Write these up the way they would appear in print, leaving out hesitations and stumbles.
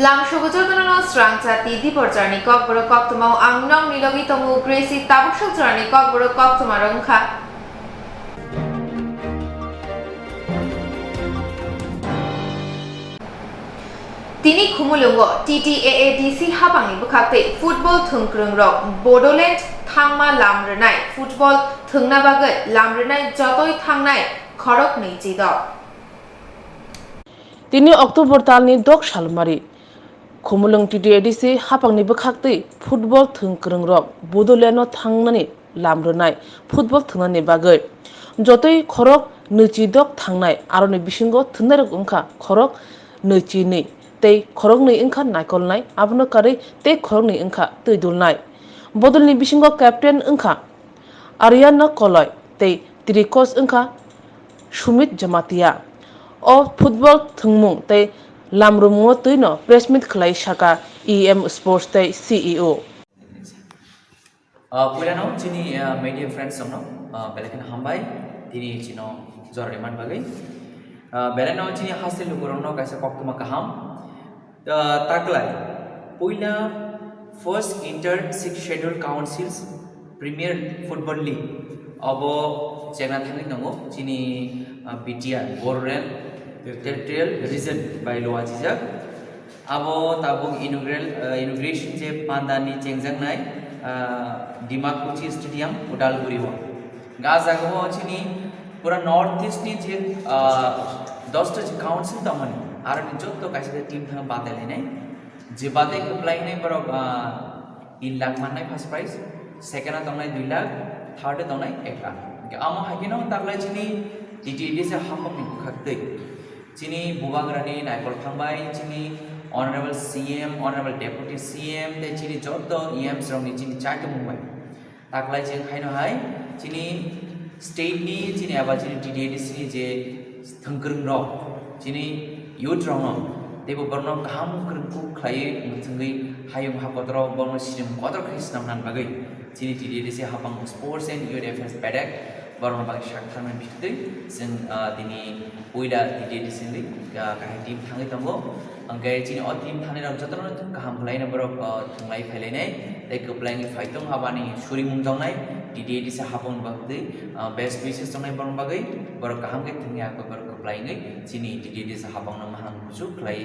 Lamshogojotono Swrangchati Dipor Jorani Kokborok Koktwma Angnong Nilogi Tomu Gracie Tabukshok Jorani Kokborok Koktwma Rongkha Tini khumulungo TTAADC hapangni bukhakte football thungkrungrok Bodoland thangma lamrnai football thungna bagai lamrnai jotoi thangnai khorok neijidok Tini October talni dok salmari khumulung TTAADC hapangni bukhakte football thungkrungrok Bodoland thangnani lamrnai football thungnani bagai jotoi khorok neijidok thangnai aroni bisingo thunarok ongkha khorok neijini tei khorokni ingkha naikolnai abono kari tei khorokni ingkha tuidulnai bodolni bisingo captain ingkha Ariana Koloi tei trikos ingkha Sumit Jamatia o football thungmung tei lamrumungo tuino press meet khlai saka EM Sports tei CEO Pulano chini media friends somno belakan hambai tini chino Jorani man bagai belano chini hasil lugurno kaisa Koktwma kaham taklai puila first entered 6 scheduled councils Premier Football League abo chena thani nango chini BTR Borrell Territorial Region by Loajijak abo tabung inauguration je pandani chengjang nai Dimakuchi Stadium Udalguri ho gaza go chini pura north east ni je 10 ta council tamani আর নিচত তো কাছে team থাকা বাদেলে নাই যে বাদে apply নাই বড় 3 লাখ মাননাই first prize second তংনাই 2 লাখ থার্ড তংনাই 1 লাখ আমো হাকিনো তাকলাই চিনি টিটিএডি সে হামনি খাকতে চিনি বুবাগ্রানি নাইকল থাংবাই চিনি honourable CM honourable deputy CM তে চিনি যত ইএম স্রংনি চিনি চাইতে মুম্বাই তাকলাই যে খাইনো হাই চিনি স্টেট ni চিনি আবার চিনি টিটিএডি সি যে থংকরং র চিনি youth rong tebo borno kaham krungku khlai mutungui hayum hapotro borno sirim kodor khisnam nan bagai chini TTAADC hapang sports and youth affairs padak borno bagai shaktharman bhitte sen dini oila TTAADC ni kahai team thangai tango angkai chini o team thane rok jotono kaham khlai na borok thunglai phailai nai tei koplai ni phaitong habani suri mungdong nai TTAADC hapang bagde best wishes tongnai borno bagai borok kaham ke thungya ko borok koplai ngai chini TTAADC hapang na mahang kuchu khlai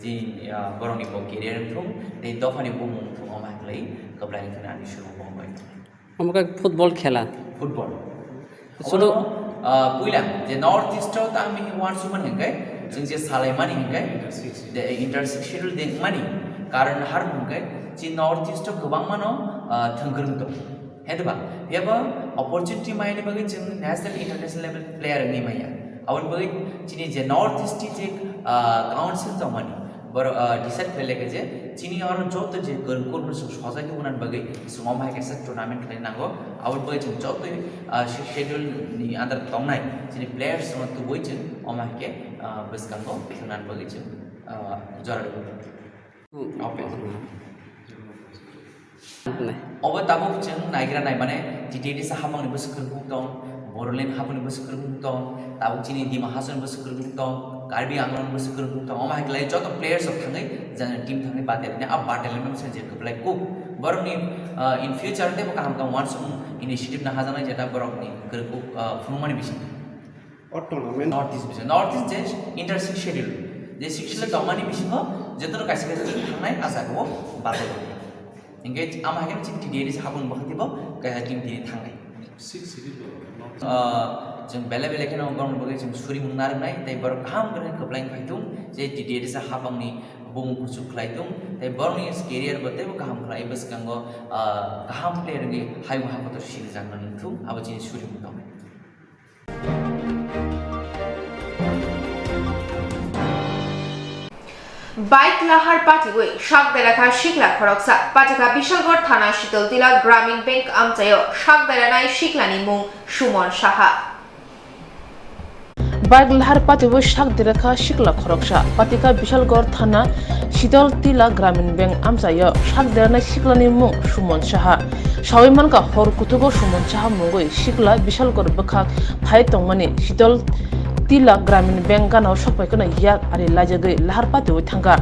jin boroni bo career thung tei dofani bo mung thung oma khlai koplai ni thana ani shuru bo bai আমরা football খেলা football শুধু puila je north east ta ami wan suman hengai jing je salai mani hengai the intersectional deng mani karan har hengai ji north east gobang mano thanggrung to hedba heba opportunity maine bagi jing national international level player ni maya awon bagi chini je north east je council to mani बर decide फैलेके जे चिनी और जत जे गरकुर सजाय के उनान बगे सुमम हाय केसा tournament खेले नांगो out बगे जों जत शेड्यूल नि अंदर तंगनाय चिनी प्लेयर्स न तु बय जों अमा के बसकांगो उनान बगे जों जराड ओके अब ताबो जों नायग्रा नाय माने टिटिडि सा हाबांनि बसकर बुंदों बरलेन हाबांनि बसकर बुंदों ताबो चिनी दिमा हासन बसकर बुंदों कार्बी आंगन बसकर बुंदों अमा हाय जत प्लेयर्स अफ थांगै जान टीम थांगै बातेले अब बाटेले में से जे कपलाय को बरनि इन फ्यूचर ते काम काम वान सम इनिशिएटिव ना हाजानाय जेटा बरकनि गरको फुंमानि बिसि टूर्नामेंट नॉर्थ ईस्ट जे इंटरसिक शेड्यूल जे शिक्षले दमानि बिसिङो जेतरो कासिके थांनाय आसाखौ बातेले engage ama hakem chin TTAADC habun bakhtibo kaya team dini thangai 6 city जों बेले बेले केनो गरम बगे जों सुरि मुंनार नाय तै बर काम गरे कप्लाइन फाइतुं जे TTAADC हाबांनि बुं कुसु खलाइतुं तै बरनि कैरियर बते काम खलाइ बस गंगो काम प्लेयर नि हाय हाबतो सिरि जांगन थुं आबो जिनि सुरि मुंदों বাইক লাহার পাটিবই শাক দেরাখা শিকলা খরকসা পাটিকা বিশালগড় থানা শীতলতিলা গ্রামীণ ব্যাংক আমচায় শাক দেরানাই শিকলানি মুং সুমন সাহা বাইক লাহার পাটিবই শাক দেরাখা শিকলা খরকসা পাটিকা বিশালগড় থানা শীতলতিলা গ্রামীণ ব্যাংক আমচায় শাক দেরানাই শিকলানি মুং সুমন সাহা সাউইমানকা হর কুতুগো সুমন সাহা মুগৈ শিকলা বিশালগড় বখাক ফাই তংমানি শীতল tila gramin bank gana shopai kana yak ari lajagoi lahar pati oi thanga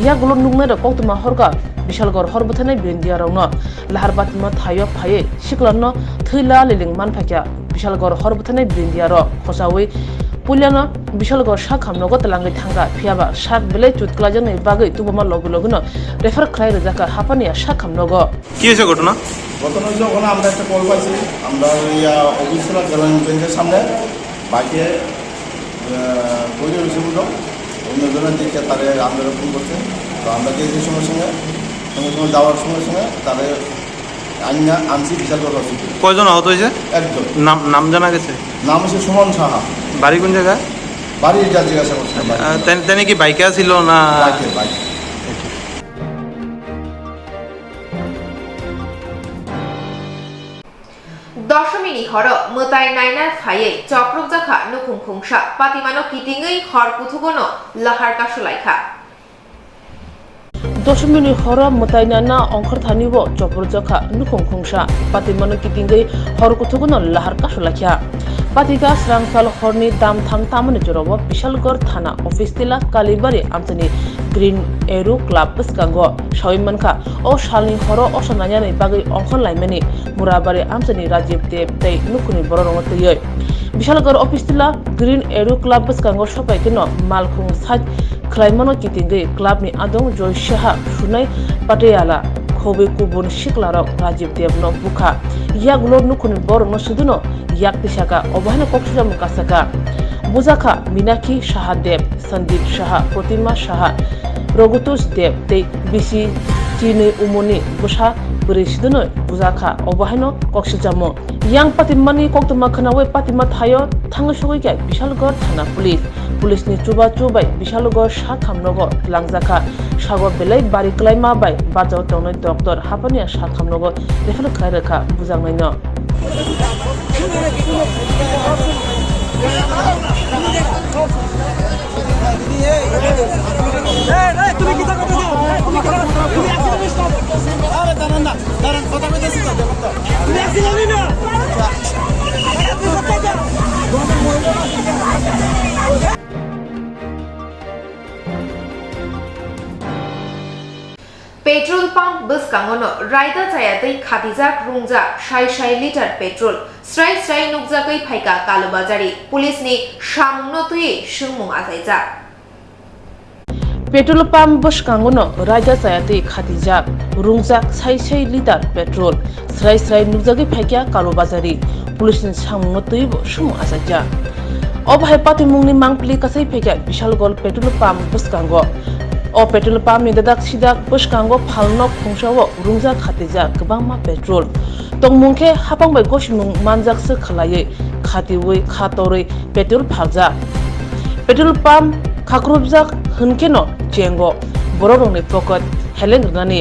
yak gulo nungnai ro Koktwma horga Bishalgor horbuthane brindia rongno lahar pati ma thayo phaye shiklanno thila liling manphakya Bishalgor horbuthane brindia ro khosawi pulyano Bishalgor shak hamnogo talangai thanga phiaba shak bele chutklajang nei bagai tubama loguloguno refer khlai rejaka hapania shak hamnogo কি হয়েছে ঘটনা ঘটনা হচ্ছে ওখানে আমরা একটা call পাইছি আমরা ওই অফিসরা গ্রামীণ ব্যাংকের সামনে বাইকে তৈরি হয়েছে বুঝলো অন্যজনের দিকে তাদের আমরা ফোন করছে তো আমরা গিয়েছি সঙ্গে সঙ্গে যাওয়ার সঙ্গে সঙ্গে তাদের আনছি বিচার করা হচ্ছে কয়জন আহত হয়েছে একজন নাম নাম জানা গেছে নাম হচ্ছে সুমন সাহা বাড়ি কোন জায়গায় বাড়ির যা জিজ্ঞাসা করছে তেনে কি বাইকে ছিল না বাইকে দশমিনী হর মতাই নাইনার ফাইয়ে চক্রক জাখা নুকুং খুংসা পাতিমানো কিটিংই হর কুথুগনো লাহার কাশলাইখা দশমিনী হর মতাইনানা অংখর থানিব চপ্রজখা নুকুং খুংসা পাতিমানো কিটিংই হর কুথুগনো লাহার কাশলাইখা পাতিকা স্রাংসাল হরনি দাম থাং তামনি জরব বিশালগড় থানা অফিস তিলা কালিবাড়ি আমচানি গ্রিন এরু ক্লাব বসকাঙ্গো সাউইমানখা ও শালনি হর অসনায়ানি বাগৈ অংখন লাইমানি মুরাবাড়ি আমচানি রাজীব দেব তৈ নুকুনি বড় রঙ তৈয় বিশালগড় অফিস তিলা গ্রিন এরু ক্লাব বসকাঙ্গো সবাইকেনো মালখুং সাজ খ্লাইমানো কিটিংই ক্লাবনি আদং জয় সাহা সুনাই পাটিয়ালা খবি কুবুন শিকলারক রাজীব দেব ন বুখা ইয়াগুলো নুকুনি বড় ন সুদুনো yak tisaka obahna koksura mukasaka buzakha minaki shaha dev sandip shaha protima shaha rogutus dev tei bisi chini umoni busha burisidno buzakha obahno koksijamo yang patimani Koktwma khanawe patima thayo thangasugoi ga Bishalgor thana police ni chuba chubai Bishalgor sha khamnogo langjaka sagor belai bari klaima bai bajao tongnoi doctor hapania sha khamnogo refel khairaka buzangnaino তুমি কি কথা বলছো তুমি আরে দাঁড়ান না দাঁড়ান কথা বলতেছি তো তুমি আসলে না पेट्रोल पंप बसकांगनो रायदा जायातै खातिजाक रुंजा 6 लिटार पेट्रोल स्राय नुकजाकै फाइका कालोबाजारी पुलिसनि सामुनतुयै सुंमुं आजायजा पेट्रोल पंप बसकांगनो रायदा जायातै खातिजाक रुंजाक 6 लिटार पेट्रोल स्राय नुकजाकै फाइका कालोबाजारी पुलिसनि सामुनतुयै सुंमुं आजायजा अबहाय पातिमुंनि मांगप्लि कासै फाइका बिशालगड़ पेट्रोल पंप बसकांगो o petrol pump ni dadak sidak boskango phalno khungsawo rungja khatija kwbangma petrol tongmungkhe hapangbai gosimung manjakse khalaiye khatiwei khatorei petrol phalja petrol pump khakrubjak hunkeno chengo bororongni pocket helen rnani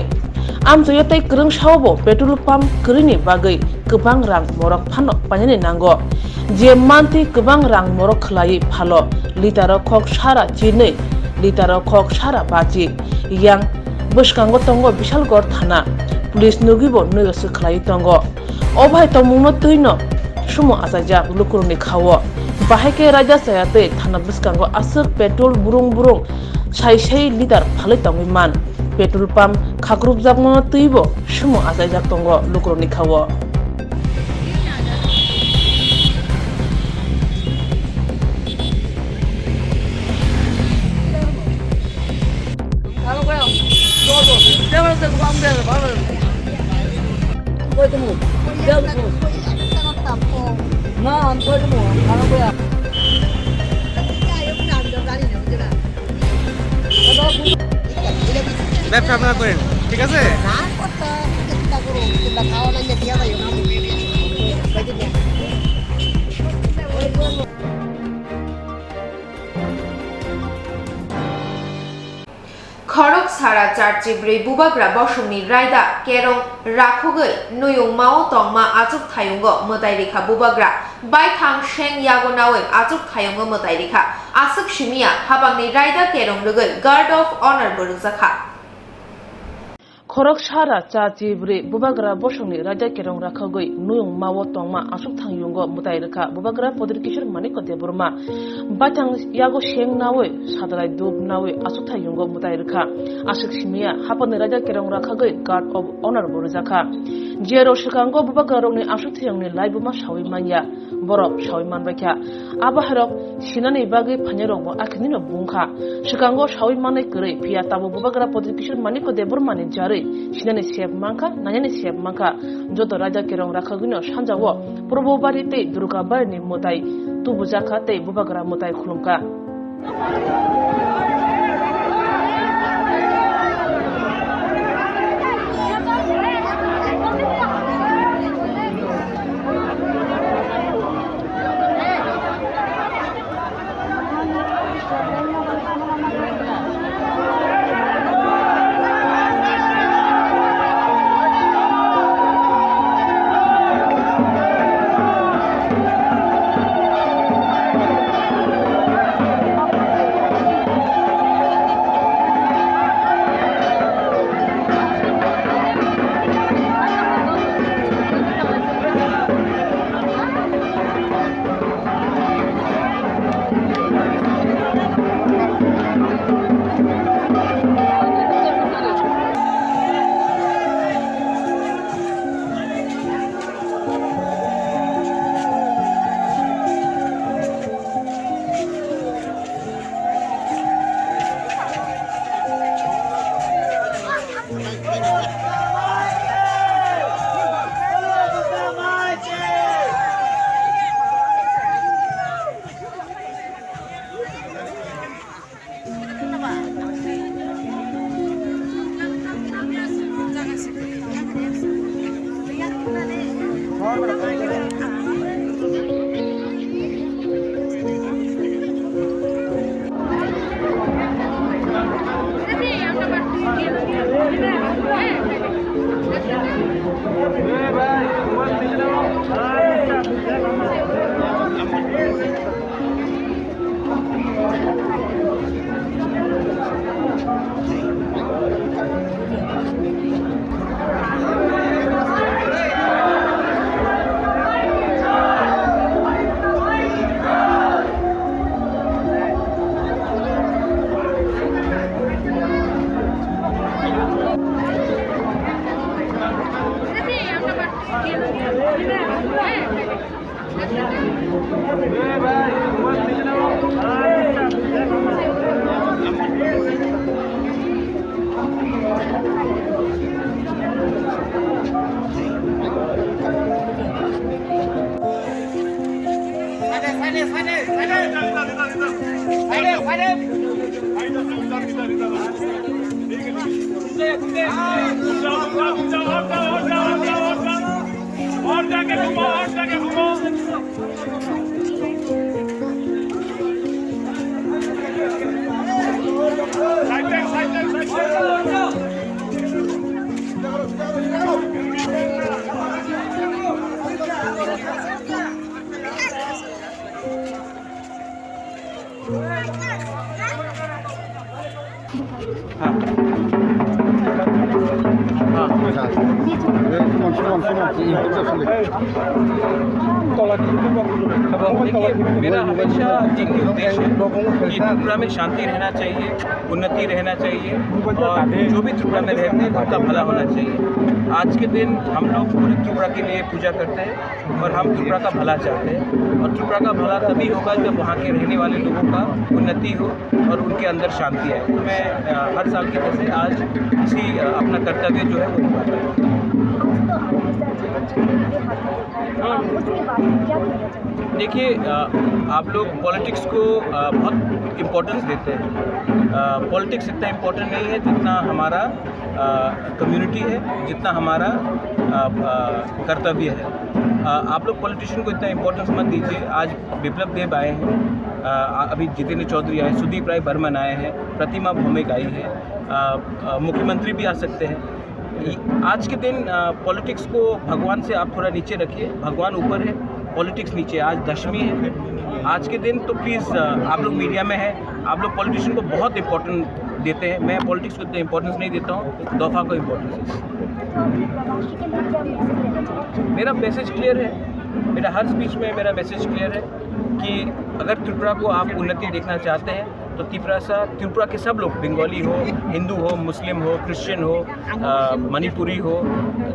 amjoyotei krung sawo petrol pump krini bagai kwbang rang morok phano panani nango je manti kwbang rang morok khlai phalo litaro khok sara chinei litaro khok sara baji yang boskango tongo Bishalgor thana police nugibo nugasu khlai tongo obhai tomungno tuino sumo asaja lukurni khawo bahake raja sayate thana boskango asuk petrol burung 6 liter phalai tongi man petrol pump khakrub jakmo tuibo sumo asaja tongo lukurni khawo ব্যবসা আপনারা করেন ঠিক আছে খড়ক সারা চারচিব্রে বুবাগ্রা বসমনি রায়দা কেরং রাখুগৈ নুয়ং মাও তংমা আজুক থায়ুঙ্গ মতাই রেখা বুবাগ্রা বাইথাং শেং ইয়াগনাওয়ে আজুক থায়ুঙ্গ মতাই রেখা আসুক সিমিয়া হাবাংনি রায়দা কেরং রগৈ গার্ড অফ অনার বরুজাখা Korok Shara Chati Bre Bubagra Boshoni Raja Kerong Rakagoi Nuyung Mawo Tongma Asuk Thang Yungo Mutairaka Bubagra Podrikishur Maniko de Burma Batang Yago Sheng Nawe Sadrai Dub Nawe Asuk Thang Yungo Mutairaka Asuk Shimia Hapon Raja Kerong Rakagoi Guard of Honor Burzaka Jero Shikango Bubagaroni Asuk Thang Laibuma Shawi Manya Borok Shawi Manbaka Abaharok Shinani Bagi Panero Aknino Bunka Shikango Shawi Mane Kure Pia Tabu Bubagra Podrikishur Maniko de Burma Jari Shinani Siap Manka, Nanyani Siap Manka, Jodo Raja Kerong Rakagino, Shanjawo, Probo Barite, Duruka Barni Mutai, Tubuzaka, Te Bubagra Mutai Kulunka. मेरा हमेशा एक ही उद्देश्य है कि त्रिपुरा में शांति रहना चाहिए, उन्नति रहना चाहिए और जो भी त्रिपुरा में रहते हैं उनका भला होना चाहिए। आज के दिन हम लोग पूरे त्रिपुरा के लिए पूजा करते हैं और हम त्रिपुरा का भला चाहते हैं और त्रिपुरा का भला तभी होगा जब वहाँ के रहने वाले लोगों का उन्नति हो और उनके अंदर शांति आए। तो मैं हर साल की तरह से आज इसी अपना कर्तव्य जो है वो निभाता हूँ। देखिए, आप लोग पॉलिटिक्स को बहुत इम्पोर्टेंस देते हैं। पॉलिटिक्स इतना इम्पोर्टेंट नहीं है जितना हमारा कम्युनिटी है, जितना हमारा कर्तव्य है। आप लोग पॉलिटिशियन को इतना इम्पोर्टेंस मत दीजिए। आज बिप्लब देव आए हैं, अभी जितेंद्र चौधरी आए, सुदीप राय बर्मन आए हैं, प्रतिमा भौमिक आई है, मुख्यमंत्री भी आ सकते हैं। आज के दिन पॉलिटिक्स को भगवान से आप थोड़ा नीचे रखिए। भगवान ऊपर है, पॉलिटिक्स नीचे। आज दशमी है आज के दिन, तो प्लीज़ आप लोग मीडिया में हैं, आप लोग पॉलिटिशियन को बहुत इम्पोर्टेंट देते हैं। मैं पॉलिटिक्स को इतना इंपॉर्टेंस नहीं देता हूँ, दफा को इंपॉर्टेंस देता हूँ। मेरा मैसेज क्लियर है, मेरा हर स्पीच में मेरा मैसेज क्लियर है कि अगर त्रिपुरा को आप उन्नति देखना चाहते हैं तो त्रिपुरा के सब लोग, बंगाली हो, हिंदू हो, मुस्लिम हो, क्रिश्चियन हो, मणिपुरी हो,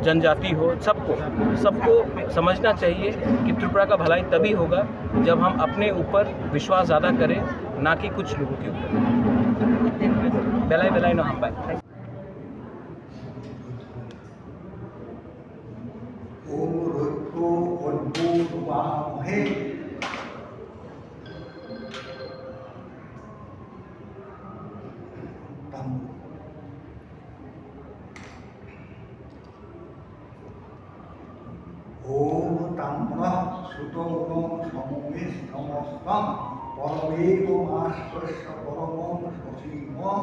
जनजाति हो, सबको समझना चाहिए कि त्रिपुरा का भलाई तभी होगा जब हम अपने ऊपर विश्वास ज़्यादा करें, ना कि कुछ लोगों के ऊपर। बेलाई नो हम बाय। ओम तम्मा सुतोम समोमिस नमस्तं परमेको मास्वस्य परमं ससीमं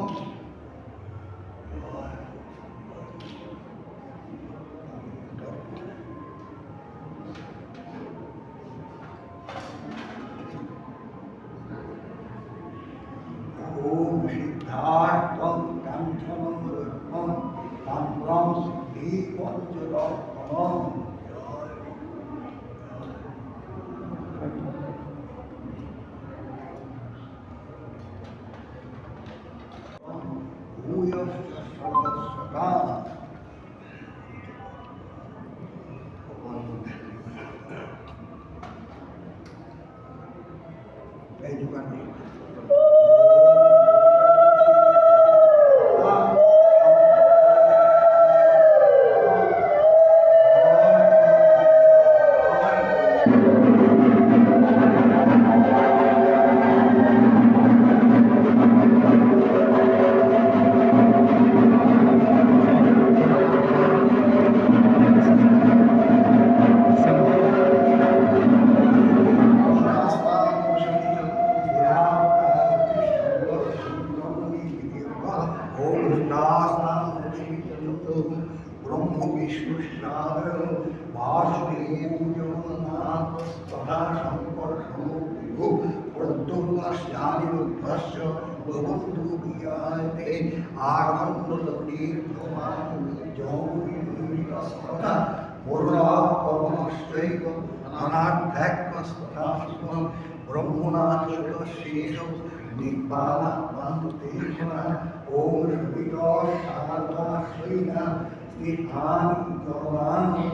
ओम सिद्धार्थं काञ्चनं रत्नं ताम्रं दीपञ्चरत्नं ब्रह्म विष्णु वासुदेव जगन्नाथ तथा शंकर समूह प्रद्युम्नश्चानिरुद्धस्य भवन्तु विहायते आनन्दतीर्थमान् जौरिस्तथा मुरलापवनश्चैव अनाध्यात्मस्तथा ब्रह्मणाशेषं निपालनान्तेषणा ओम श्रीना स्थानी जौरानी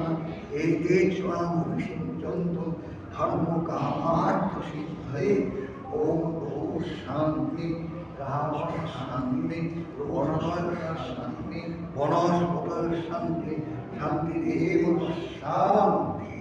एके स्वाम विषंचन्तु धर्म कामार्थ सिद्धये ओम शांति काम शांति वनस्पत शांति शांति देव शांति।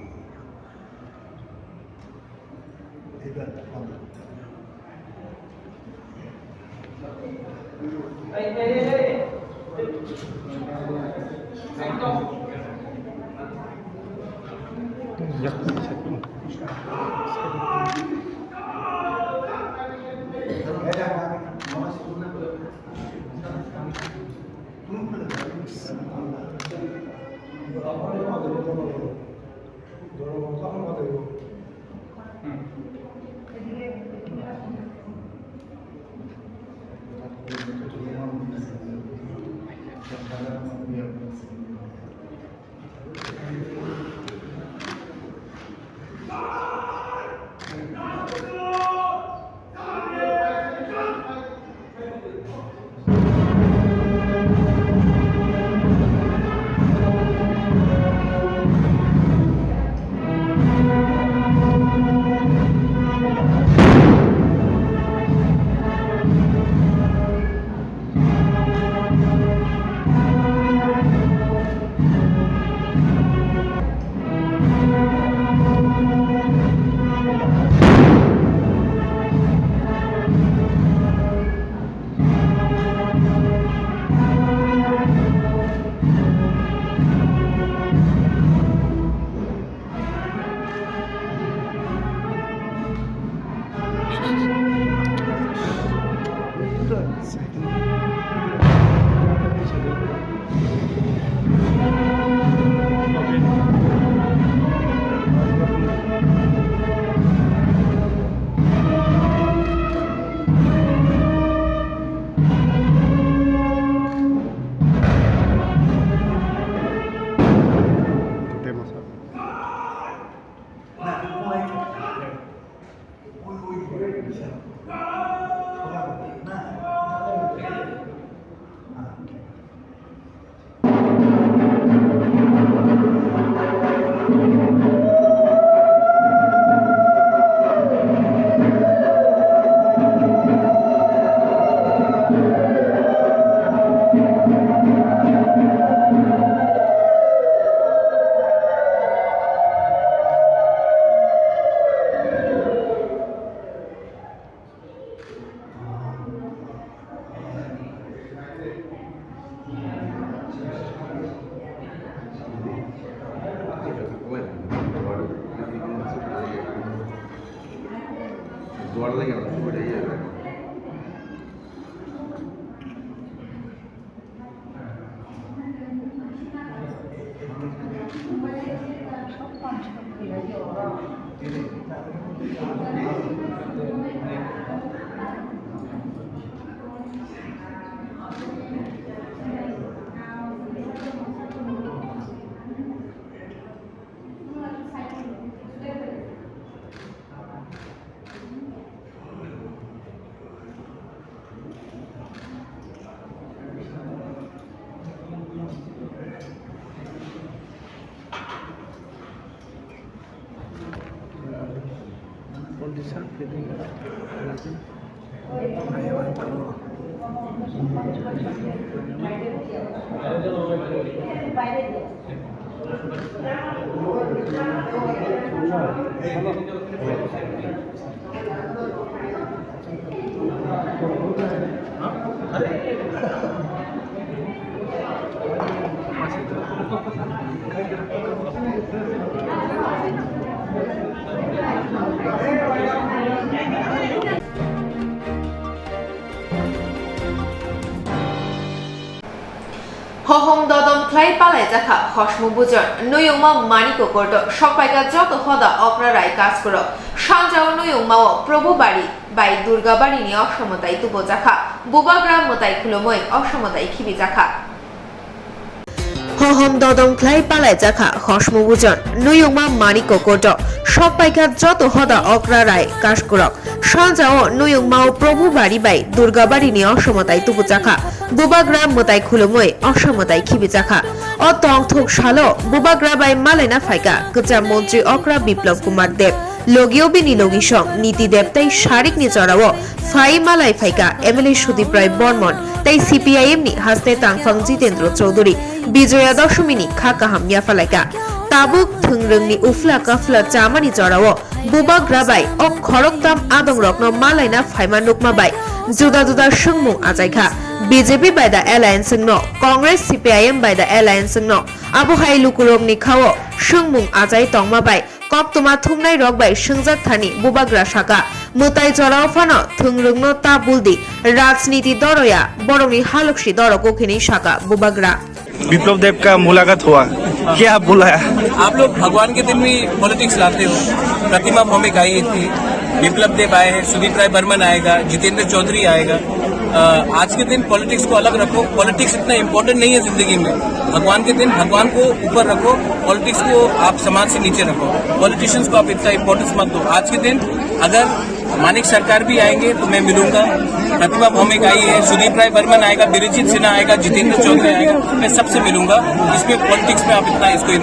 demo, sir. Hohom dodom clay palai jaka hosmu bujon nuyungma mani kokordo shokpaika joto hoda okra rai কাজ করো sanjao nuyungma o probu bari bai durga bari ni oshomotai tubo jaka bubagra motai khulomoi oshomotai khibi jaka Hohom dodom clay palai jaka hosmu bujon nuyungma mani kokordo shokpaika joto hoda okra rai কাজ করো sanjao nuyungma o probu bari bai durga bari ni oshomotai tubo jaka bubagra motai khulomoi oshomotai khibi jaka o tong thok shalo bubagra bai malena faika kcha মন্ত্রী okra Biplab Kumar Deb লগিও বিনি লগি song নীতি দেব তাই শারিক নি চড়াও phi মালাই ফাইকা MLA Sudip Roy Barman তাই CPIM নি হাসতে তাংফাং জিতেন্দ্র চৌধুরী বিজয়া দশমী নি খাকাহাম ইয়াফালাইকা তাবুক থুংরংনি উফলা কাফলা চামানি চড়াও বুবাগ্রা বাই ও খরকতাম আদং রত্ন মালাইনা ফাইমা নুকমা বাই जुदा जुदा संगमुं आजायखा बीजेपी बाय द एलायंस नो Congress CPIM by the alliance नो आबहाय लुकुरंगनि खाओ संगमुं आजाय तंगमा बाय कक्तमा थुमनाय रक बाय संजाक थानि बुबाग्रा शाखा मुताय जराव फानो थुंगरंगनो ताबुलदि राजनीति दरया बरंनि हालकसि दरकोखिनि शाखा बुबाग्रा विप्लव देव का मुलाकात हुआ, क्या आप बुलाया? आप लोग भगवान के दिन भी पॉलिटिक्स लाते हो। प्रतिमा भौमिक आई थी, विप्लव देव आए हैं, सुदीप राय बर्मन आएगा, जितेंद्र चौधरी आएगा। आज के दिन पॉलिटिक्स को अलग रखो। पॉलिटिक्स इतना इम्पोर्टेंट नहीं है जिंदगी में। भगवान के दिन भगवान को ऊपर रखो, पॉलिटिक्स को आप समाज से नीचे रखो। पॉलिटिशियंस को आप इतना इम्पोर्टेंस मत दो। आज के दिन अगर मानिक सरकार भी आएंगे तो मैं मिलूंगा। प्रतिमा भौमिक आई है, सुदीप राय बर्मन आएगा, बिरजीत सिन्हा आएगा, जितेंद्र चौधरी आएगा, मैं सबसे मिलूंगा। इसमें पॉलिटिक्स में आप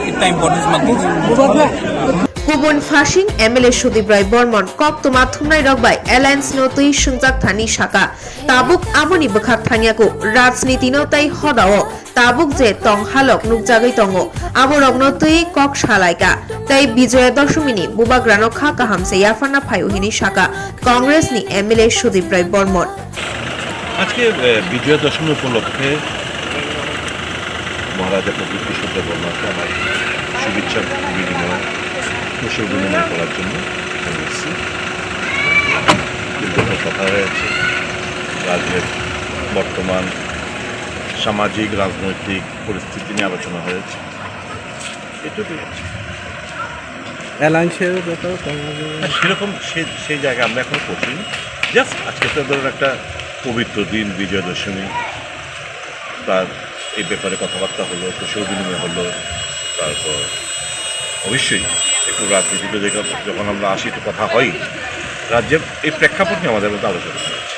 इतना इम्पोर्टेंस मत दो। Kubun Fashing MLA Sudip Rai Bormon Koktwma Thumnai Rokbai Alliance no tui Sungjak Thani Shaka Tabuk Amoni Bukhak Thaniaku Rajniti no tai Hodao Tabuk je Tong Halok Nukjagai Tongo Aborok no tui Kok Shalaika Tai Bijoya Doshomini Bubagrano Khakaham se Yafana Phayuhini Shaka Congress ni MLA Sudip Rai Bormon আজকে বিজয়া দশমী উপলক্ষে মহারাজা প্রকৃতি সূত্রে বর্ণাকে আমার শুভেচ্ছা বিনিময় কুশল বিনিময় করার জন্য এসেছি। বিভিন্ন কথা হয়েছে রাজ্যের বর্তমান সামাজিক রাজনৈতিক পরিস্থিতি নিয়ে আলোচনা হয়েছে। এটুকুই অ্যালায়েন্সের ব্যাপারে সেরকম সেই জায়গায় আমরা এখন পৌঁছিনি। জাস্ট আজকে তো ধরুন একটা পবিত্র দিন বিজয়া দশমী, তার এই ব্যাপারে কথাবার্তা হলো, কুশল বিনিময় হলো, তারপর অবশ্যই একটু রাজনীতিতে যখন আমরা আসি একটু কথা হয় রাজ্যের এই প্রেক্ষাপট নিয়ে আমাদের মধ্যে আলোচনা করা হচ্ছে।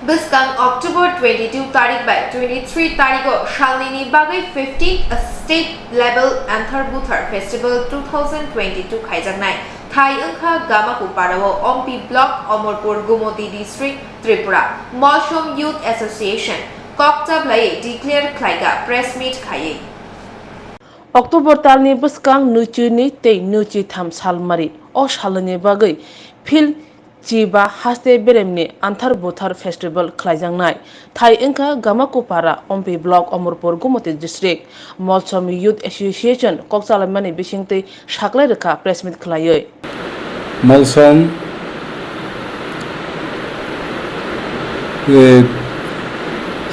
Biskang October 22 tarik by 23 tariko Shalini Bagai 15 State Level Anthar Buthar Festival 2022 Khaijangnai Thai Angkha Gamaku Parawo Ompi Block Omorpur Gumoti District Tripura Molshom Youth Association Koktwma declare Klaiga press meet Khaye October talni biskang nuchini tei nuchi tham salmari o shalani bagai phil Chiba haste beremni anthar buthar festival khlaijangnai Thai Angkha Gamakupara Ompi Block Omorpur Gumoti District Molsom Youth Association Koktwma bisingtei saklai rekha press meet khlaioi Molsom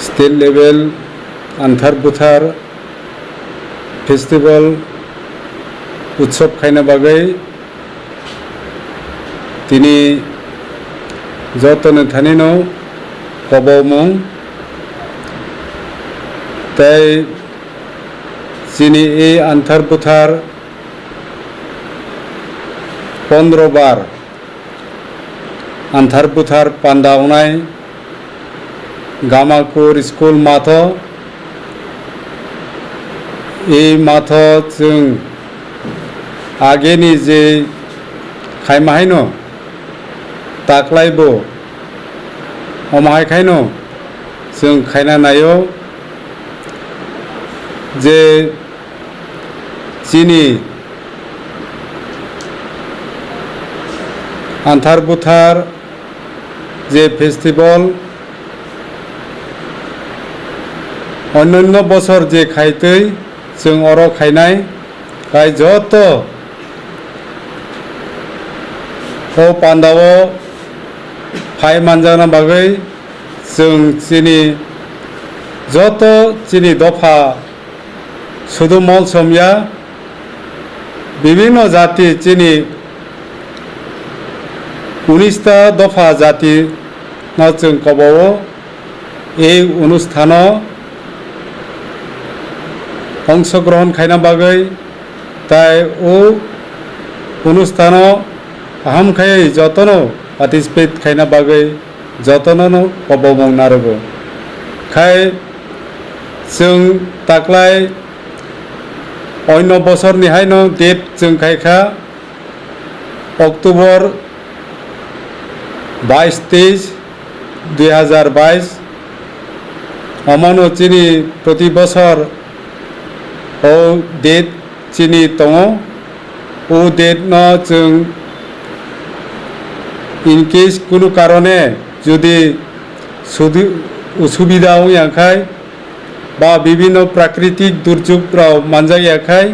state level anthar buthar festival utsob khaina bagai tini jotone thanino kobomung tai chini ei anthar buthar 15 bar anthar buthar pandaunai Gamakur school matho ei matho जों ageni je khaimahino taklaibo omahai khaino जों khaina nayo je chini anthar buthar je festival অন্যান্য বছর যে খাইতৈ जों or খাইনাই গাই যত ও পান্দাও phi মানজানা বাগৈ जों চিনি যত চিনি দফা শুধু মলসময়া বিভিন্ন জাতি চিনি 19টা দফা জাতি না जों কবাও এই অনুষ্ঠানো অংশগ্রহণ খাইনা বাগৈ তাই ও অনুষ্ঠান আহম খাই যতন পার্টিসিপেট খাইনা বাগৈ যতন কবমং নারগো খাই जों তাকলাই অন্য বছর নিহাইন ডেট जों খাইখা অক্টোবর 22-23 2022 অমন চিনি প্রতি বছর ও ডেট চিনি দङ ও ডেট ন जों इन केस কোনো কারণে যদি অসুবিধা হইয়াখাই বা বিভিন্ন প্রাকৃতিক দুর্যোগরাও মানজাইয়াখাই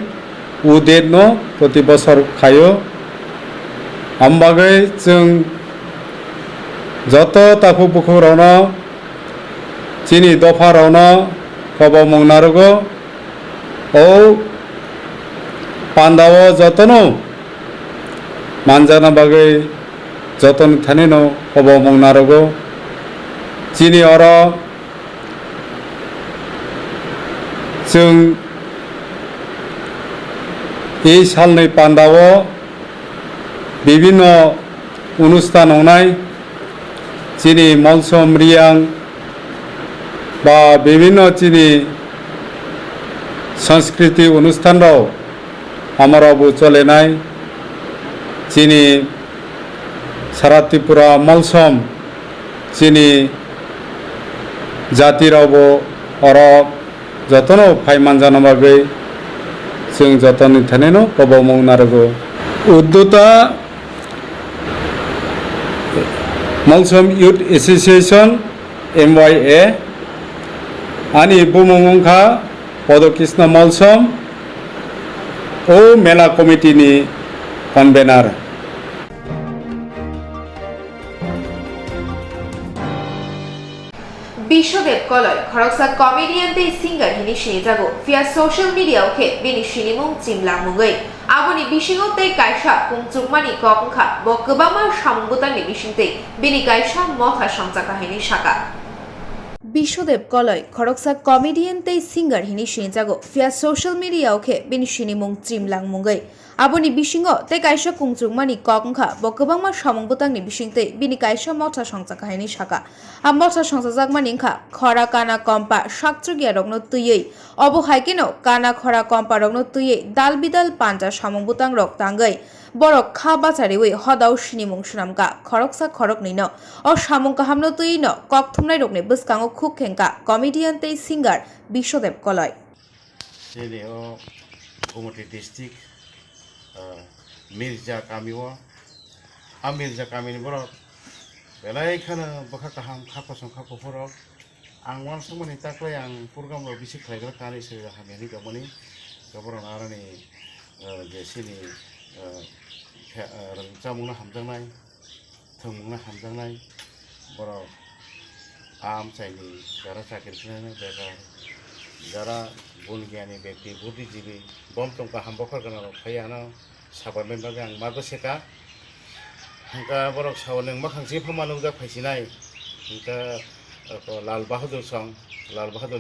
ও ডেট ন প্রতি বছর খায়ো আমবাগৈ जों যত তাকু বুকুরাवनो চিনি দফারাवनो কবমং নারগো ও পান্দাও যতনো মানজানা বাগৈ যতন থানিনো কবমং নারগো চিনি অর जों এই সালनै পান্দাও বিভিন্ন অনুষ্ঠান হনাই চিনি মলসম রিয়াং বা বিভিন্ন চিনি সংস্কৃতি অনুষ্ঠানরাও আমারাও চলে নাই চিনি সারা ত্রিপুরা মলসম চিনি জাতিরাও অর যতন ফাইমান জানা বাগৈ जों যতন থানেনো কবমং নারগো উদ্যোক্তা মলসম ইউথ এসোসিয়েশন MYA আনি বুমংখা পদকৃষ্ণ মলসম ও মেলা কমিটিনি কনভেনার বিশ্বদেব কলয় খরকসা কমেডিয়ান তৈ সিঙ্গার হিনি সেজাগো ফিয়া সোশ্যাল মিডিয়া ওকে বিনি সিনিমুং চিমলা মুগৈ আবনি বিশিঙো তৈ কাইসা কুংচুকমানি কংখা ব গোবাংমা সামুংবুতানি বিশিংতৈ বিনি কাইসা মথা সংচা কাহিনী শাখা বিশ্বদেব কলয় খরকসা কমেডিয়ান তৈ সিঙ্গার হিনি সিনজাগো ফিয়া সোশ্যাল মিডিয়া ওকে বিনি সিনিমুং চিমলাং মুঙ্গৈ aboni bisingo tei kaisa kungchungmani kokngkha bo kwbangma samung-bwtangni bisingtwi bini kaisa motha songchakhaini saka a motha songchajakmani wngkha khora kana kompa sakchugya-rokno twiwi obo haikeno kana khora kompa rokno twiwi dal-bidal panja samung-bwtang rok tangoi borok kha bachariwi hodao sinimung swnamka khoroksa khoroknino o samung kahamno twiwino koktwmnai rokni bwskango khuk khengka comedian tei singer Bishodeb Koloy Mirza Kamiwa, Mirza Kamini Borok, Belai Kana Bakakaham, Kapasong Kapoforok, Angwan Sumani Takle, and Purgam of Bishop Tiger Kani, Hamani Gamoni, Gaboran Arani, Jesini, Samuna Hamdanai, Tumuna Hamdanai, Borok, Am Saini, Gara Sakirana, Gara Bulgani, Betty, Budi Jibi, Bompton Kahambokana, Payana. Sabarmen bagang mago seka hingga borok sawaleng makhangsi phamanung ja phaisinai hingga Lal Bahadur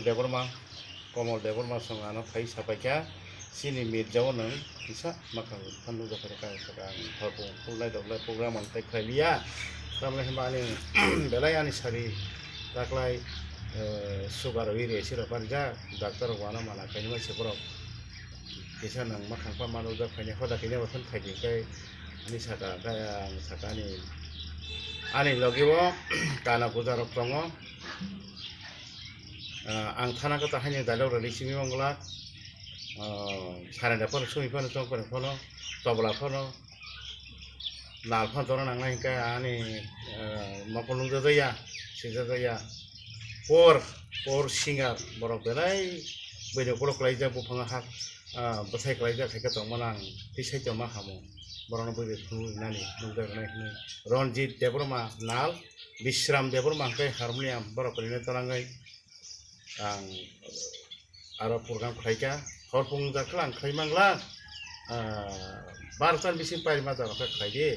Deborma Komol Deborma song ano phai sapaikya sini mirjao nang bisa makhang phanung ja phai ka thorpo pulai doblai program an tai khailia tamle himani belai ani sari taklai sugar wiri sira parja doctor wana mana kainma seborok Kisah nang makan paman udah banyak kota kini bahkan kaji kai ini saka ani lagi wo karena putar tongo ang thana kata hanya dalau dari sini mangla saran dapat sumi pun tong pun kono tabla kono nal pun orang nang lain kai ani mapulung jaya sijaya por singar borok belai bedo borok lai ja bupang hak Basai kelajar saya kata manang, tisai cuma kamu, barang boleh tunggu nani, nunggu nani. Ronjit Deborma nal, Bisram Deborma ke harmonium, barang boleh terangai, Arab program kerja, korpung daklang, kaimanglang, barisan bisin pari mata rakyat kerja,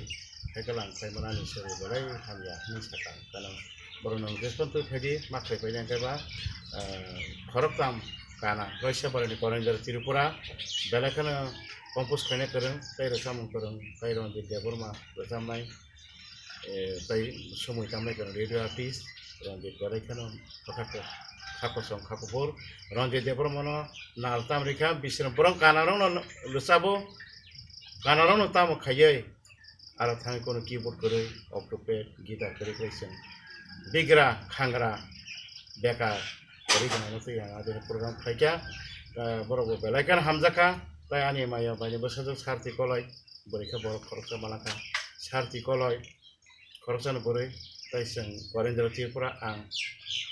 kalang kaimanan iseri boleh hamya misalkan, kalau barang nunggu sesuatu kerja, makai payah yang keba, korok tam. Kana Russia pada di Korea Tripura, belakang kompos kene kereng, kai resam kereng, kai ron di Deborma bersama, kai semua kami kereng radio artis, ron di Korea kana pakai kapasong kapupur, ron di Deborma no nalta mereka bisa berang kanarong no lusabo, kanarong no tamu kaya, alat hangi kono keyboard kereng, octopad, gitar kereng kreation, bigra, kangra, bekar. Jadi kalau itu yang ada program kerja, baru belakang hamzaka, saya ani maya banyak besar sarti kolai, mereka baru korupsi malaka, sarti kolai, korupsi boleh, saya seng korenjal Tripura ang,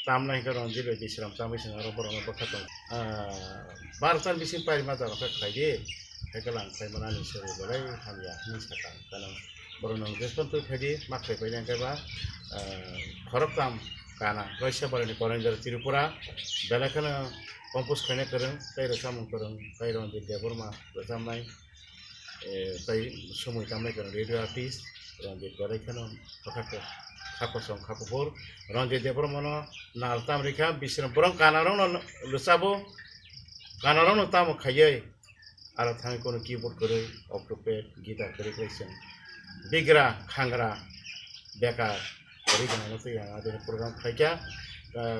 tamnai kalau jadi di Islam tamai seng orang baru berkata, barisan bisin pari mata rakyat kerja, kelang saya menani seri boleh hamya misalkan, kalau baru nunggu sesuatu kerja, makai payah yang keba, korupsi Kana Russia pada di Korea Tripura, belakang kompos kene kereng, kai resam kereng, kai ron di Deborma bersama, kai semua kami kereng radio artis, ron di Korea kana pakai kapasong kapupur, ron di Deborma no nalta mereka bisa berang kanarong no lusabo, kanarong no tamu kaya, alat hangi kono keyboard kereng, octopad, gitar kereng kreation, bigra, kangra, bekar. Jadi kalau itu yang ada program kerja,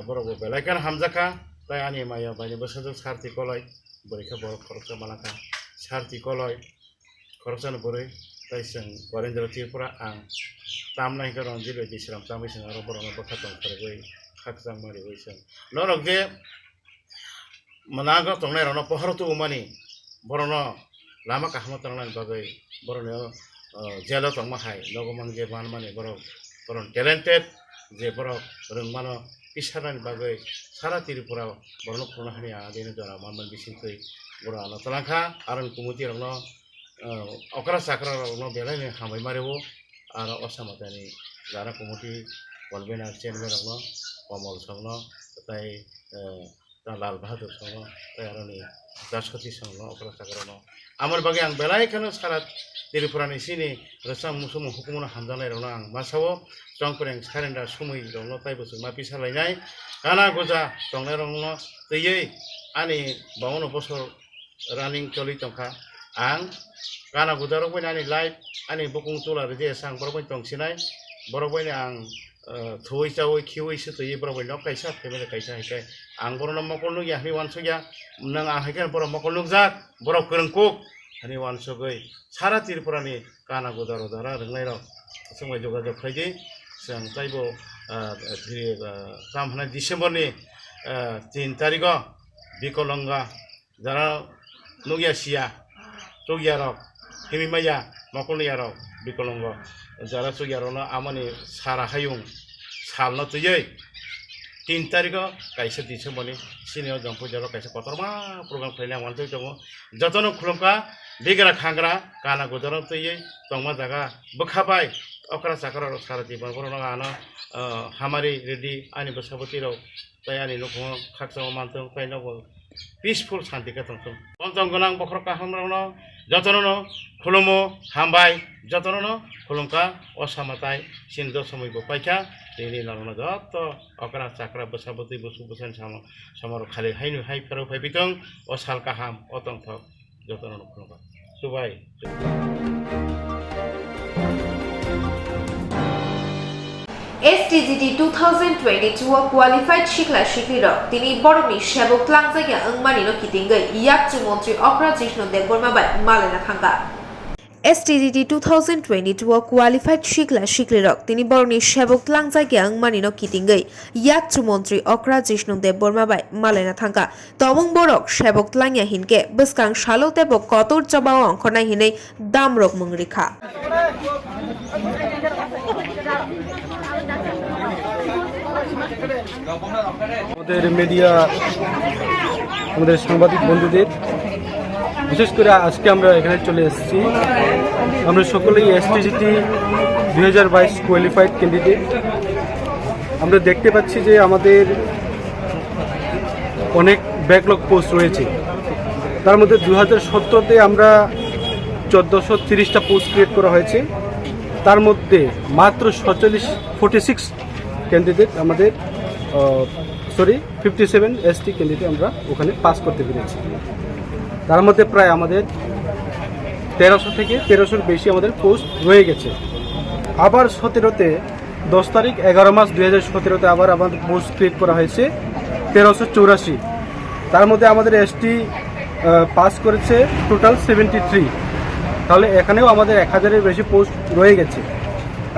baru belakang hamzaka, saya ani maya banyak besar sarti kolai, mereka baru korupsi malaka, sarti kolai, korupsi boleh, saya seng korenjal Tripura ang, tamnai kalau jadi di Islam tamai seng orang baru berkata terkait hak sama di Islam. Norok je, menaga tongnai rana pohar tu umani, baru no lama kahmat tongnai bagai, baru no jelo tongmahai, logo mangje mana baru Orang talented, je borok orang mana isaran bagai sarat Tripura borok pernah ni ada ini jara mana bisin tu borok anak telangka, aran kumuti orang no okra sakra orang no bela ni hamai marewo, anak osama tani jara kumuti walbena chen orang no, pamol sang no, tapi Lal Bahadur संग तयारनि दासखति संग अकरा सागरनो आमर बागे आं बेलायखानो सारा तिरुपुरानि सिनि रसा मुसुम हुकुमनो हामजानाय रनो आं मासावो स्ट्रंफोरें सारेन्डार सुमै रनो ताइबोसो मा पिसालायनाय गाना गोजा दंनाय रनो तैयै आनि बावनो बसर रानिं चलि तंखा आं गाना गोजारो बयनानि लाइफ आनि बुकुं तुलार जे सां बरबय तंसिनाय बरबयनि आं थोवै चावै खिवैसो तैयै बरबयनो कायसा फेमिलि कायसा हायखाय आं बरनो मकल नुया हनि वानसो गया नों आं हायखाय बर मकल नुजाक बर फोरोंकुक हनि वानसो गै सारा तिरुपुरानि गाना गोजारो दारा रोंनाय र जोंबाय जगाजग खायदि जों ताइबो काम होनाय डिसेम्बरनि 3 तारिख बिकलंगा जारा नुगिया सिया चगिया रक हिमिमाया मकलनिया रक बिकलंग जारा चगिया रनो आमानि सारा हायुं सालनो तुयै 3 तारिख कायसे डिसेम्बरनि सिनियाव जंफो जारो कायसे कतरमा प्रोग्राम फैनाय वानसो दङ जतनो खुलुमका बिग्रा खांग्रा गाना गोजारो तुयै तंमा जागा बखाबाय अकरा साकरा सारा जीवन बरनो आनो हामारि रेडी आनि बसाबती रो तयानि लोक खाकसा मानतो फाइनो पिसफुल शांति का तंसम पंचम गनां बखर काहमरावनो जतनो खुलुमो हामबाय जतनो खुलुमका असामताय सिन्द समयबो पाइखा देनि नरनो जत अकरा चाकरा बसाबती बसु बसन समर खाले हाइनु हाइ फेरो फाइबितं असाल काहाम अतंथ जतनो खुलुमका सुबाय STGT 2022 qualified shikla shikiro tini bormi shabok tlangjaga angmani no kitingai yakchu montri okra jishnu deborma bai malena khanga STGT 2022 qualified shikla shiklirok tini borni shabok tlangjaga angmani no kitingai yakchu montri okra jishnu deborma bai malena thanga tomong borok shabok tlangya hinke buskang shalo tebo kotor jabao angkhonai hinai damrok mungrikha আমাদের media আমাদের সাংবাদিক বন্ধুদের বিশেষ করে আজকে আমরা এখানে চলে এসেছি আমরা সকলেই এসটিজিটি 2022 কোয়ালিফাইড ক্যান্ডিডেট আমরা দেখতে পাচ্ছি যে আমাদের অনেক ব্যাকলগ পোস্ট রয়েছে তার মধ্যে 2017তে আমরা 1430টা পোস্ট ক্রিয়েট করা হয়েছে তার মধ্যে মাত্র 46 ক্যান্ডিডেট আমাদের 57 এসটি ক্যান্ডিডেট আমরা ওখানে পাস করতে পেরেছি তার মধ্যে প্রায় আমাদের 1300 থেকে 1300-এর বেশি আমাদের পোস্ট রয়ে গেছে আবার 17তে 10 তারিখ 11 মাস 2017তে আবার আমাদের পোস্ট ক্রিয়েট করা হয়েছে 1384 তার মধ্যে আমাদের এসটি পাস করেছে টোটাল 73 তাহলে এখানেও আমাদের 1000-এর বেশি পোস্ট রয়ে গেছে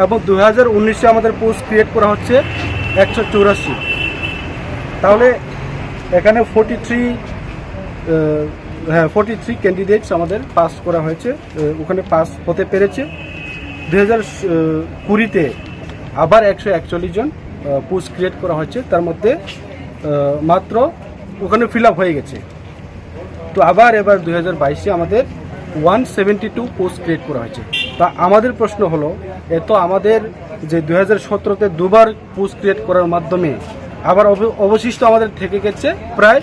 এবং 2019-এ আমাদের পোস্ট ক্রিয়েট করা হচ্ছে 184 তাহলে এখানে 43 ক্যান্ডিডেটস আমাদের পাস করা হয়েছে ওখানে পাস হতে পেরেছে 2020-তে আবার 141 জন পোস্ট ক্রিয়েট করা হয়েছে তার মধ্যে মাত্র ওখানে ফিল আপ হয়ে গেছে তো আবার এবার 2022-এ আমাদের 172 পোস্ট ক্রিয়েট করা হয়েছে তা আমাদের প্রশ্ন হলো এত আমাদের যে 2017-তে দুবার পোস্ট ক্রিয়েট করার মাধ্যমে আবার অবশিষ্ট আমাদের থেকে গেছে প্রায়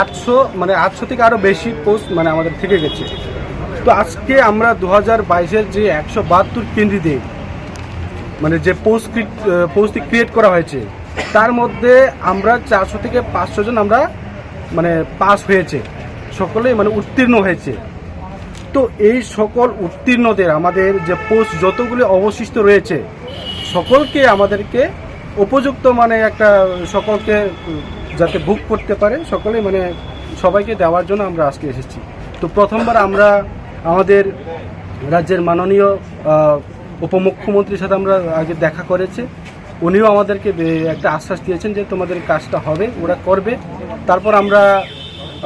800 থেকে আরও বেশি পোস্ট মানে আমাদের থেকে গেছে তো আজকে আমরা 2022-এর যে 172 ক্যান্ডিডেট মানে যে পোস্ট ক্রিয়েট করা হয়েছে তার মধ্যে আমরা 400 থেকে 500 জন আমরা মানে পাস হয়েছে সকলেই মানে উত্তীর্ণ হয়েছে তো এই সকল উত্তীর্ণদের আমাদের যে পোস্ট যতগুলি অবশিষ্ট রয়েছে সকলকে আমাদেরকে উপযুক্ত মানে একটা সকলকে যাতে বুক করতে পারে সকলেই মানে সবাইকে দেওয়ার জন্য আমরা আজকে এসেছি তো প্রথমবার আমরা আমাদের রাজ্যের মাননীয় উপমুখ্যমন্ত্রীর সাথে আমরা আগে দেখা করেছি উনিও আমাদেরকে একটা আশ্বাস দিয়েছেন যে তোমাদের কাজটা হবে ওরা করবে তারপর আমরা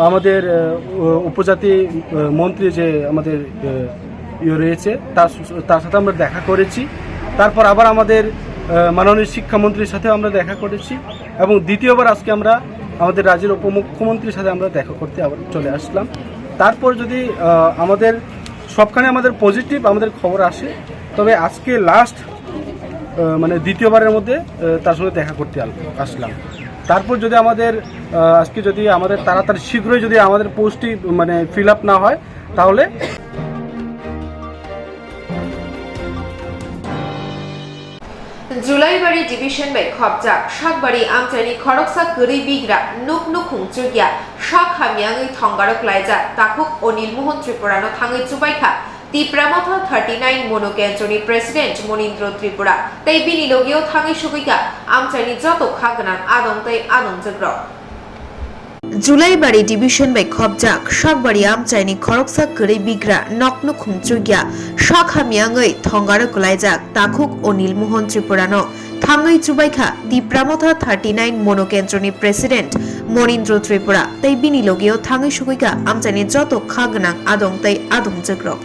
আমাদের উপজাতি মন্ত্রী যে আমাদের রয়েছে তার সাথে আমরা দেখা করেছি তারপর আবার আমাদের মাননীয় শিক্ষামন্ত্রীর সাথে আমরা দেখা করেছি এবং দ্বিতীয়বার আজকে আমরা আমাদের রাজ্যের উপমুখ্যমন্ত্রীর সাথে আমরা দেখা করতে আবার চলে আসলাম তারপর যদি আমাদের সবখানে আমাদের পজিটিভ আমাদের খবর আসে তবে আজকে লাস্ট মানে দ্বিতীয়বারের মধ্যে তার সঙ্গে দেখা করতে আসলাম তারপর যদি আমাদের আজকে যদি আমাদের তাড়াতাড়ি শীঘ্রই যদি আমাদের পোস্টটি মানে ফিল আপ না হয় তাহলে जुलाइबारी division bai khopjak sakbari amchani khoroksa gori bigra nuk nuk hungchugya sak hamyangi thongarok laija takuk onil mohan tripura no thangai chubaikha Tipramotha 39 monokenchoni president Monindro Tripura tei bini logio thangai sugoika amchani joto khagna adong tei adong jogro Julaibari division bai khopjak sakbari amchaini khoroksa gori bigra nokno khungchugya sak hamyangi thongarok laijak takuk onil mohan tripura no thangai chubaikha Tipramotha 39 monokenchoni president Monindro Tripura tei bini logio thangai sugoika amchani joto khagna adong tei adong jogro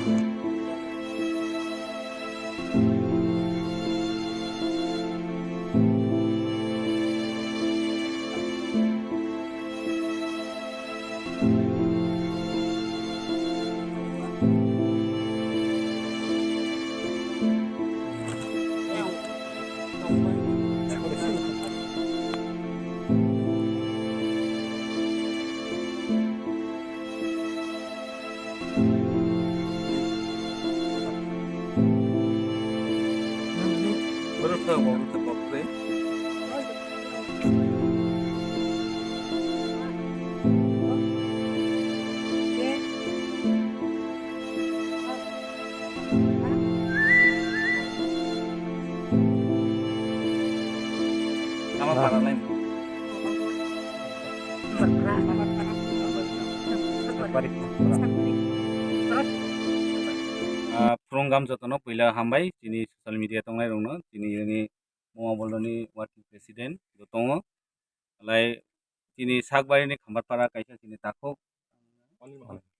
Program jotono pila hambai chini social media tongnai rongno chini yani moa boloni working president jotongo lai chini sakbari ni khambatpara kaisa chini takho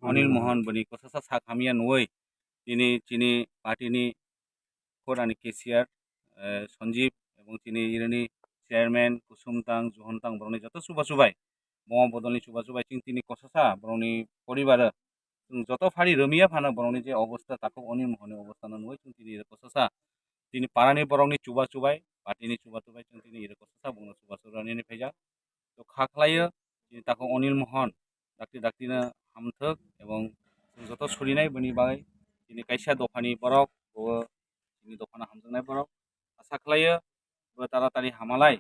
Anil Mohan bani kosasa sak hamia noi chini party ni khorani KCR Sanjeev ebong chini irani chairman Kusumtang Johontang boroni joto subai moa bodolni subai chini kosasa boroni poribara joto phari remiya phana boroni je obostha takok Anil Mohani obostha no noi chini kosasa chini parani boroni chubai party ni chubai chini kosasa bongno chubai ni pheja to khaklayo chini takok Anil Mohan dakti na hamthok ebong joto surinai bani bagai chini kaisa dofani borok bo chini dofana hamjangnai borok asa khlayo bo taratari hamalai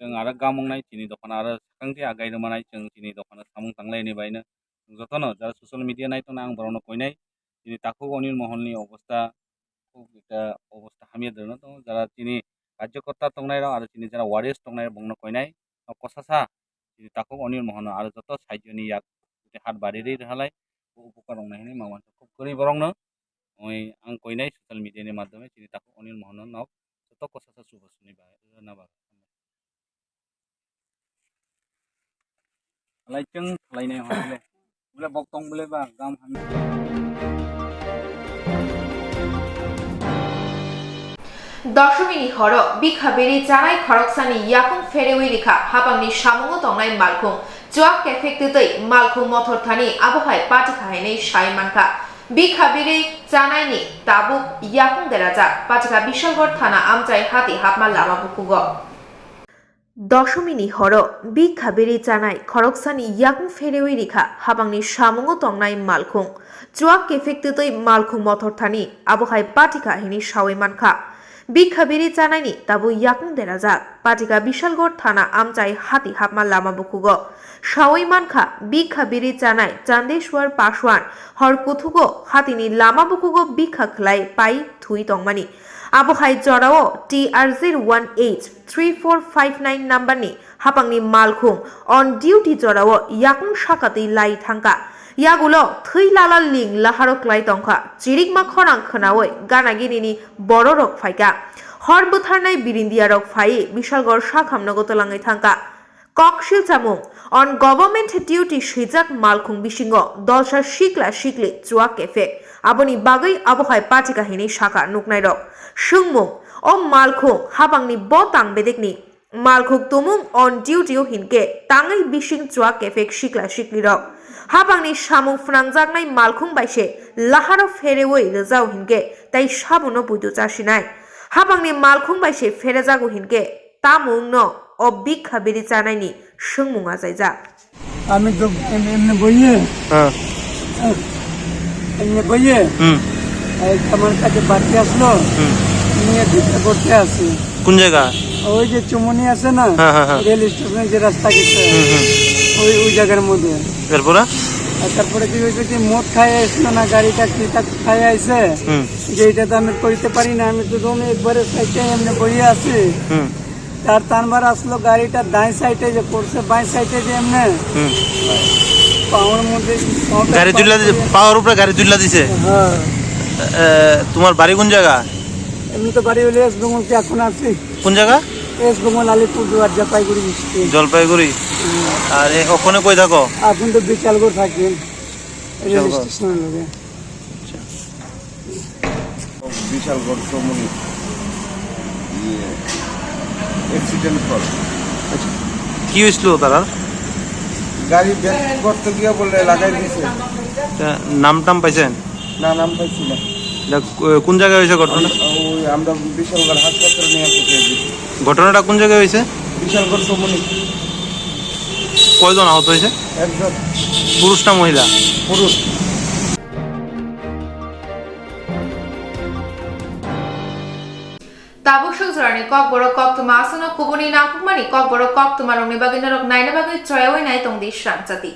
जों आरो गामंनाय chini दखाना आरो साखांथि आगाय रमानाय जों chini दखाना सामुं थांलाय नि बायनो जतनो Zara social media नायतोना आं बरनो कयनाय chini ताखौ अनिल महननि अबस्था खुब एकटा अबस्था हामिया दरनो दं जारा chini कार्यकर्ता तंनाय आरो chini जारा वारिस तंनाय बंनो कयनाय कसासा chini ताखौ अनिल महन आरो जत साइजनि याक हात बारिरै रहालाय उपकार रंनायनि मावन खुब गरि बरंनो ओइ आं कयनाय सोशल मिडिया नि माध्यमे chini ताखौ अनिल महन नक जत कसासा सुबसनि बाय नाबा लाइचों लाइनाय हले बोले बक्तंग बोले बा गाम दशमिनी हर बिखाबेरी जानाय खरकसानि याकुं फेरेवि रेखा हाबांनि सामुङाव दंनाय मालखुं जुआक केफेक्टै मालखुं मथरथानि आबहाय पाटिखाहायनै सायमानखा बिखाबेरी जानायनि दाबुक याकुं देराजा पाटिखा बिशालगढ़ थाना आमचाय हाति हाबमा लामा बुकुगो दशमिनी हर बिखाबेरी जानाय खरकसानि याकुं फेरेवि रेखा हाबांनि सामुङाव दंनाय मालखुं जुआक केफेक्टै मालखुं मथरथानि आबहाय पाटिखाहायनै सायमानखा बिखाबेरी जानायनि दाबु याकुं देराजाक पाटिका बिशालगढ़ थाना आमचाय हाति हाबमा लामा बुकुगो सावैमानखा बिखाबेरी जानाय चांदेश्वर पासवान हर कुथुगो हातिनि लामा बुकुगो बिखाख्लाय पाइ थुइ तंमानि आबहाय जराओ TR0183459 नाम्बारनि हापांनि मालखुं अन डिउटी जराओ याकुं साकातै लाई थांका यागुलो थै लाला लिं लाहारक लाई तंखा चिरिकमा खरां खोनावै गानागिरिनि बड़ रक फाइका हर बुथारनाय बिरिन्दिया रक फाइ बिशालगढ़ साखामनगो तलाङै थांका ककशिल चामुं अन गभर्नमेंट डिउटी सैजाक मालखुं बिसिंगो दलसा सिक्ला सिक्लि जुआ केफे आबनि बागै आबहाय पाटिकाहिनि साका नुकनाय रक सुंमुं ओ मालखुं हाबांनि ब तांबेदेकनि मालखुं तुमुं अन डिउटियाव हिनके ताङै बिसिं जुआ केफे सिक्ला सिक्लि रक हाबांनि सामुं फुनांजागनाय मालखुं बायसे लाहारो फेरेवै रोजाव हिनके ताइ साबुनो बुइदु जासिनाय हाबांनि मालखुं बायसे फेरेजागु हिनके तामुं न অবিক খাবেরি জানাইনি সংমুঙা যাইজা আমি তো এমনি বইয়ে আমার কাছে বাড়ি আসলো নিয়ে ভিক্ষা করতে আসি। কোন জায়গা? ওই যে চুমনি আছে না রেল স্টেশনে যে রাস্তা গেছে ওই জায়গার মধ্যে। এরপরে আর তারপরে কি হয়েছে কি মদ খাই আসলো না গাড়িটা কি খাই আইছে যে এটা তো আমি করতে পারি না, আমি তো রুমে একবারে সাইডে এমনি বইয়ে আছি। তার তানবার আসলো গাড়িটা ডাই সাইডে যে পড়ছে বাই সাইডে যে এমনি পাওয়ার মধ্যে গাড়ি তুললা দিছে, পাওয়ার উপরে গাড়ি তুললা দিছে। হ্যাঁ। তোমার বাড়ি কোন জায়গা? এমনি তো বাড়ি হলে এস বেঙ্গল কি এখন আছি। কোন জায়গা? West Bengal Alipurduar Jalpaiguri district. জলপাইগুড়ি। আর ওখানে কই থাকো? এখন তো বিশালগড় থাকি রেল স্টেশনের লগে। বিশালগড় চমনি অ্যাক্সিডেন্ট কর কি হয়েছিল তারা? গাড়ি ব্যাক করতে গিয়ে বলে লাগাই দিয়েছে। নাম টাম পাইছেন? না, নাম পাইছি না। কোন জায়গায় হয়েছে ঘটনা? ওই আমরা বিশালগড় হাসপাতালে নিয়ে আসতে চেয়েছি। ঘটনাটা কোন জায়গায় হয়েছে? বিশালগড় চমনি। কয়জন আহত হয়েছে? একজন। পুরুষ না মহিলা? পুরুষ। Tabusuk Jorani Kokborok Koktwma Asuna Kubuni Nakukmani Kokborok Koktwma Rongni Bagin Narok Naina Bagin Troyawi Nai Tongdi Swrangchati